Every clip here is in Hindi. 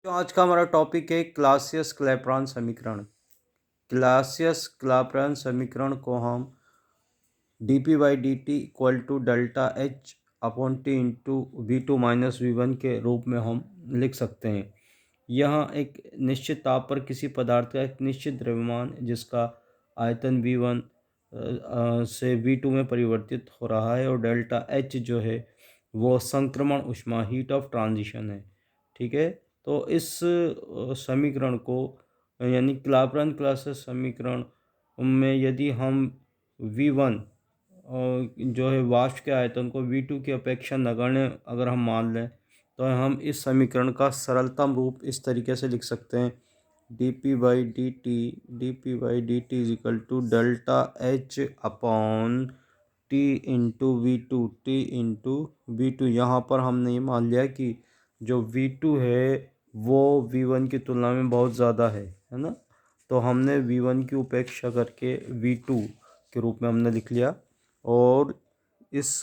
तो आज का हमारा टॉपिक है क्लासियस क्लैपेरॉन समीकरण। क्लासियस क्लैपेरॉन समीकरण को हम D P by D T equal to delta H upon T into V two minus V one के रूप में हम लिख सकते हैं। यहाँ एक निश्चित ताप पर किसी पदार्थ का एक निश्चित द्रव्यमान जिसका आयतन वी वन से वी टू में परिवर्तित हो रहा है, और डेल्टा एच जो है वो संक्रमण ऊष्मा हीट ऑफ ट्रांजिशन है। ठीक है, तो इस समीकरण को यानी क्लैपेरॉन क्लासियस समीकरण में यदि हम वी वन जो है वाष्प के आयतन को वी टू की अपेक्षा नगण्य अगर हम मान लें, तो हम इस समीकरण का सरलतम रूप इस तरीके से लिख सकते हैं। D P by D T is equal to delta H upon T into V two. यहाँ पर हमने ये मान लिया कि जो वी टू है वो वी वन की तुलना में बहुत ज़्यादा है ना। तो हमने वी वन की उपेक्षा करके वी टू के रूप में हमने लिख लिया, और इस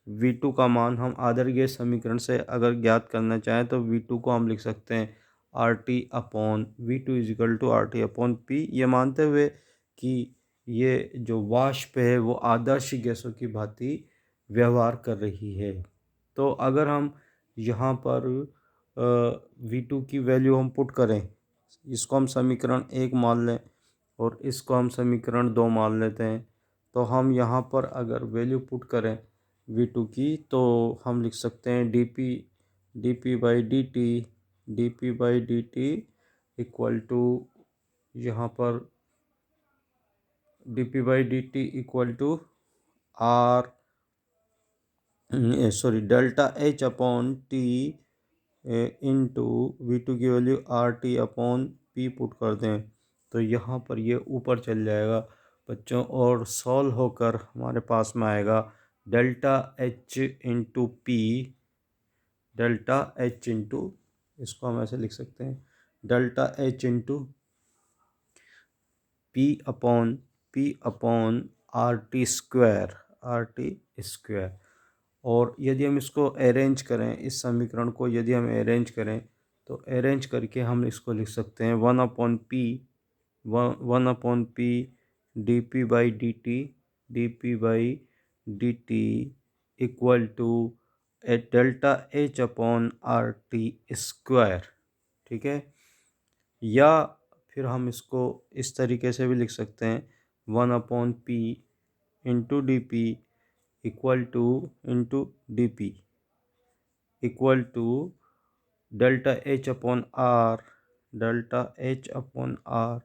V2 का मान हम आदर गैस समीकरण से अगर ज्ञात करना चाहें तो V2 को हम लिख सकते हैं R T upon V two is equal to R T upon P, ये मानते हुए कि ये जो वाष्प है वो आदर्श गैसों की भांति व्यवहार कर रही है। तो अगर हम यहाँ पर V2 की वैल्यू हम पुट करें, इसको हम समीकरण 1 मान लें और इसको हम समीकरण 2 मान लेते हैं, तो हम यहाँ पर अगर वैल्यू पुट करें V2 की तो हम लिख सकते हैं D P by D T equal to यहाँ पर D P by D T equal to R delta H upon T into V two की value R T upon P put कर दें, तो यहाँ पर ये ऊपर चल जाएगा बच्चों, और सॉल्व होकर हमारे पास में आएगा delta H into P, delta H into, इसको हम ऐसे लिख सकते हैं delta H into P upon R T square. और यदि हम इसको अरेंज करें, इस समीकरण को यदि हम अरेंज करें तो अरेंज करके हम इसको लिख सकते हैं one upon P D P by D T equal to delta H upon R T square. ठीक है, या फिर हम इसको इस तरीके से भी लिख सकते हैं one upon P into D P equal to into D P equal to delta H upon R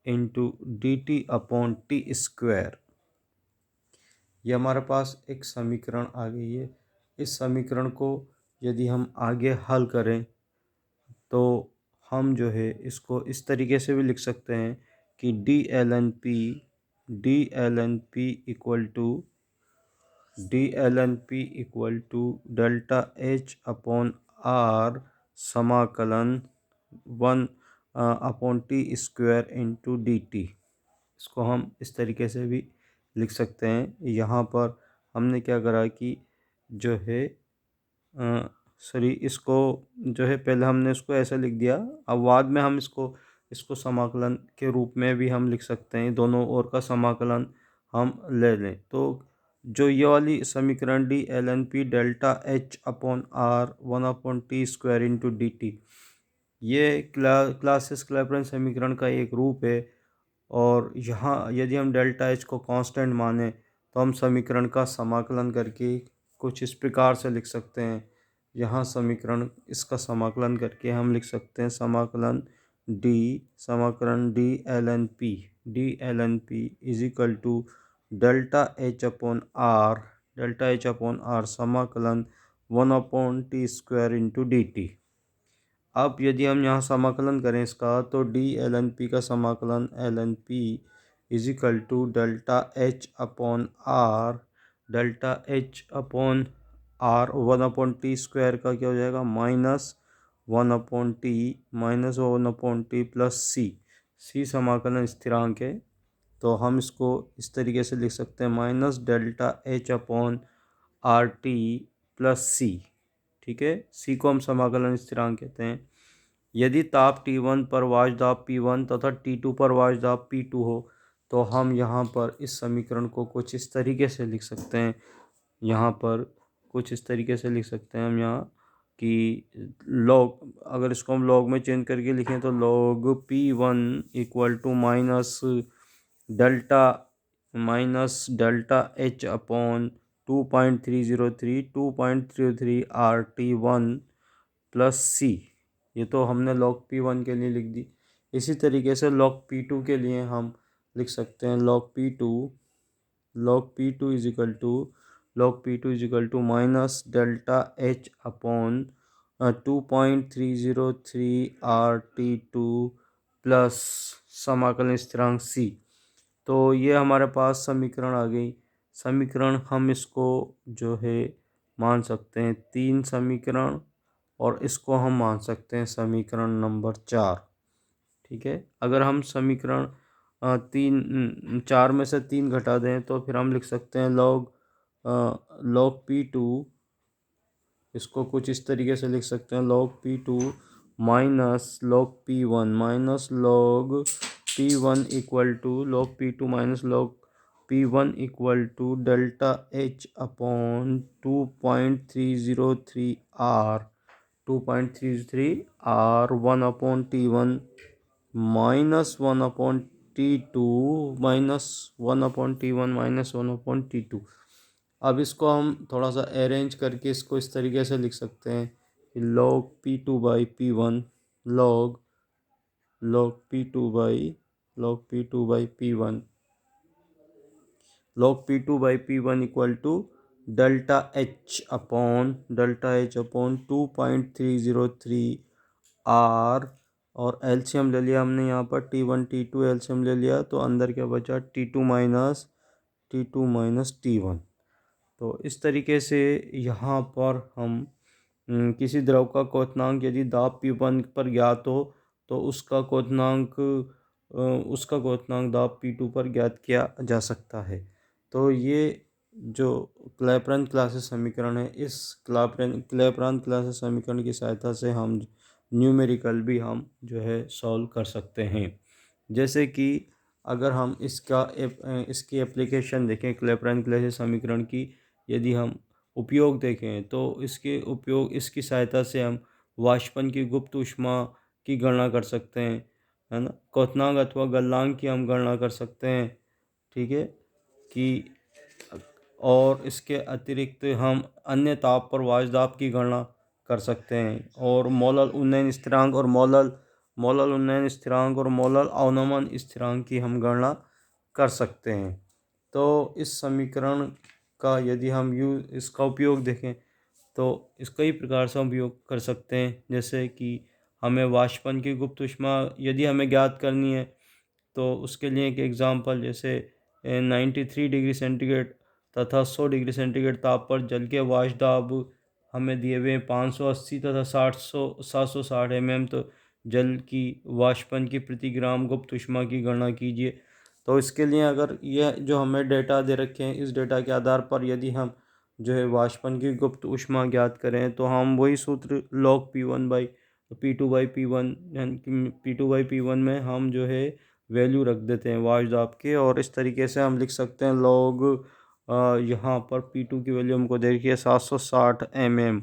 into D T upon T square. ये हमारे पास एक समीकरण आ गई है। इस समीकरण को यदि हम आगे हल करें तो हम जो है इसको इस तरीके से भी लिख सकते हैं कि D L N P equal to delta H upon R समाकलन one upon T square into D T. इसको हम इस तरीके से भी लिख सकते हैं। यहाँ पर हमने क्या करा कि जो है इसको जो है पहले हमने इसको ऐसे लिख दिया, अब बाद में हम इसको समाकलन के रूप में भी हम लिख सकते हैं, दोनों ओर का समाकलन हम ले लें। तो जो ये वाली समीकरण D L N P delta H upon R one upon T square into D T, ये क्लासियस क्लैपेरॉन समीकरण का एक रूप है। और यहाँ यदि हम डेल्टा एच को कांस्टेंट माने तो हम समीकरण का समाकलन करके कुछ इस प्रकार से लिख सकते हैं। यहाँ समीकरण इसका समाकलन करके हम लिख सकते हैं समाकलन D L N P is equal to delta H upon R समाकलन one upon T square into D T. अब यदि हम यहाँ समाकलन करें इसका तो डी एल एन पी का समाकलन L N P is equal to delta H upon R one upon T square का क्या हो जाएगा one upon T plus C समाकलन स्थिरांक है, तो हम इसको इस तरीके से लिख सकते हैं minus delta H upon R T plus C. ठीक है, सी को हम समाकलन स्थिरांक कहते हैं। यदि ताप T1 पर वाष्प दाब P1 तथा T2 पर वाष्प दाब P2 हो तो हम यहाँ पर इस समीकरण को कुछ इस तरीके से लिख सकते हैं। यहाँ पर कुछ इस तरीके से लिख सकते हैं हम यहाँ कि लॉग, अगर इसको हम लॉग में चेंज करके लिखें तो log P1 equal to delta delta H upon 2.303 RT1 plus C। ये तो हमने log P1 के लिए लिख दी। इसी तरीके से log P2 के लिए हम लिख सकते हैं log P2 is equal to minus delta H upon 2.303 RT2 plus समाकलन स्थिरांक C। तो ये हमारे पास समीकरण आ गई। समीकरण हम इसको जो है मान सकते हैं 3 समीकरण, और इसको हम मान सकते हैं समीकरण नंबर 4। ठीक है, अगर हम समीकरण 4 में से 3 घटा दें तो फिर हम लिख सकते हैं log P2, इसको कुछ इस तरीके से लिख सकते हैं log P2 minus log P1 equal to log P2 minus log P1 equal to delta H upon 2.303 R 1 अपॉन T1 माइनस 1 अपॉन T2 माइनस 1 अपॉन T1 माइनस 1 अपॉन T2। अब इसको हम थोड़ा सा अरेंज करके इसको इस तरीके से लिख सकते हैं कि log P2 by P1 log P2 by P1 log P2 by P1 equal to delta H upon 2.303 R, और एलसीएम ले लिया हमने यहाँ पर T1 T2 एलसीएम ले लिया तो अंदर क्या बचा T2 माइनस T1। तो इस तरीके से यहाँ पर हम किसी द्रव का क्वथनांक यदि दाब P1 पर ज्ञात हो तो उसका क्वथनांक दाब P2 पर ज्ञात किया जा सकता है। तो ये जो क्लैपेरॉन क्लासेस समीकरण है, इस क्लैपेरॉन क्लासेस समीकरण की सहायता से हम न्यूमेरिकल भी हम जो है सॉल्व कर सकते हैं। जैसे कि अगर हम इसकी एप्लीकेशन देखें क्लैपेरॉन क्लासेस समीकरण की, यदि हम उपयोग देखें तो इसकी सहायता से हम वाष्पन की गुप्त ऊष्मा की गणना कर सकते हैं, है ना। क्वथनांक अथवा गलनांक की हम गणना कर सकते हैं। ठीक है कि और इसके अतिरिक्त हम अन्य ताप पर वाष्प दाब की गणना कर सकते हैं, और मोलल उन्नयन स्थिरांक और मोलल अवनमन स्थिरांक की हम गणना कर सकते हैं। तो इस समीकरण का यदि हम इसका उपयोग देखें तो इस कई प्रकार से हम उपयोग कर सकते हैं। जैसे कि हमें वाष्पन की गुप्त ऊष्मा यदि हमें ज्ञात करनी है तो उसके लिए एक एग्जांपल, जैसे 93 डिग्री सेंटीग्रेड तथा 100 डिग्री सेंटीग्रेड ताप पर जल के वाष्प दाब हमें दिए हुए 580 तथा 760 तो जल की वाष्पन की प्रति ग्राम गुप्त ऊष्मा की गणना कीजिए। तो इसके लिए अगर यह जो हमें डेटा दे रखे हैं, इस डेटा के आधार पर यदि हम जो है वाष्पन की गुप्त ऊष्मा ज्ञात करें तो हम वही सूत्र log P1 by P2 by P1 में हम जो है वैल्यू रख देते हैं वाष्प दाब के, और इस तरीके से हम लिख सकते हैं log यहाँ पर P2 की वैल्यू हमको दे रखी है 760 mm,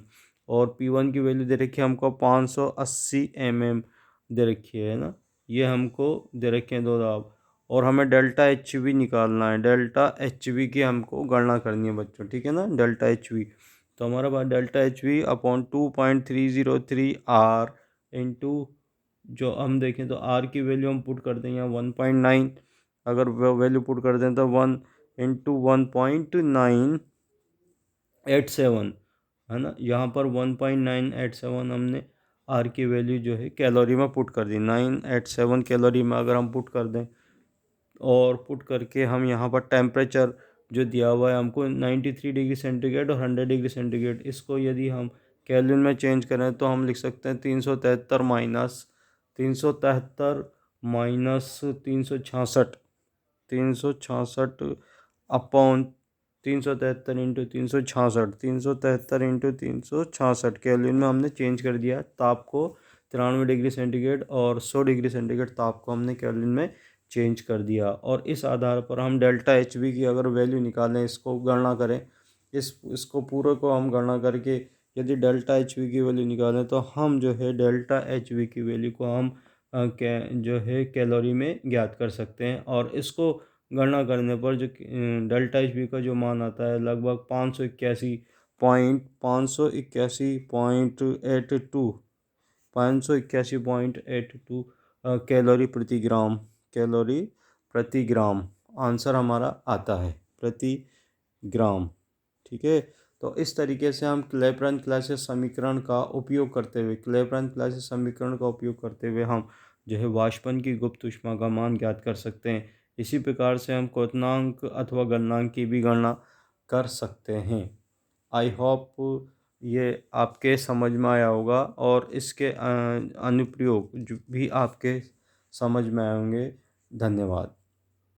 और P1 की वैल्यू दे रखी है हमको 580 mm दे रखी है ना। ये हमको दे रखे हैं दो दाब, और हमें डेल्टा एच वी निकालना है। डेल्टा एच वी की हमको गणना करनी है बच्चों, ठीक है ना। डेल्टा एच वी, तो हमारा पास delta H V upon 2.303 R into, जो हम देखें तो R की वैल्यू हम पुट कर दें यहाँ 1.9, अगर वैल्यू पुट कर दें तो 1 इंटू 1.987, है ना। यहाँ पर 1.987 हमने R की वैल्यू जो है कैलोरी में पुट कर दी। 987 कैलोरी में अगर हम पुट कर दें, और पुट करके हम यहाँ पर टेम्परेचर जो दिया हुआ है हमको 93 डिग्री सेंटीग्रेड और 100 डिग्री सेंटीग्रेड, इसको यदि हम केल्विन में चेंज करें तो हम लिख सकते हैं 373 माइनस 366 अपॉन 373 इंटू 366 केल्विन में हमने चेंज कर दिया ताप को 93 डिग्री सेंटीग्रेड और 100 डिग्री सेंटीग्रेड ताप को हमने केल्विन में चेंज कर दिया। और इस आधार पर हम डेल्टा एच वी की अगर वैल्यू निकालें, इसको गणना करें, इसको पूरे को हम गणना करके यदि डेल्टा एच वी की वैल्यू निकालें तो हम जो है डेल्टा एच वी की वैल्यू को हम जो है कैलोरी में ज्ञात कर सकते हैं। और इसको गणना करने पर जो डेल्टा एच वी का जो मान आता है लगभग 581.82 कैलोरी प्रति ग्राम आंसर हमारा आता है, प्रति ग्राम। ठीक है, तो इस तरीके से हम क्लेपेरॉन-क्लासियस समीकरण का उपयोग करते हुए हम जो है वाष्पन की गुप्त ऊष्मा का मान ज्ञात कर सकते हैं। इसी प्रकार से हम क्वथनांक अथवा गलनांक की भी गणना कर सकते हैं। आई होप ये आपके समझ में आया होगा और इसके अनुप्रयोग भी आपके समझ में आए होंगे। धन्यवाद।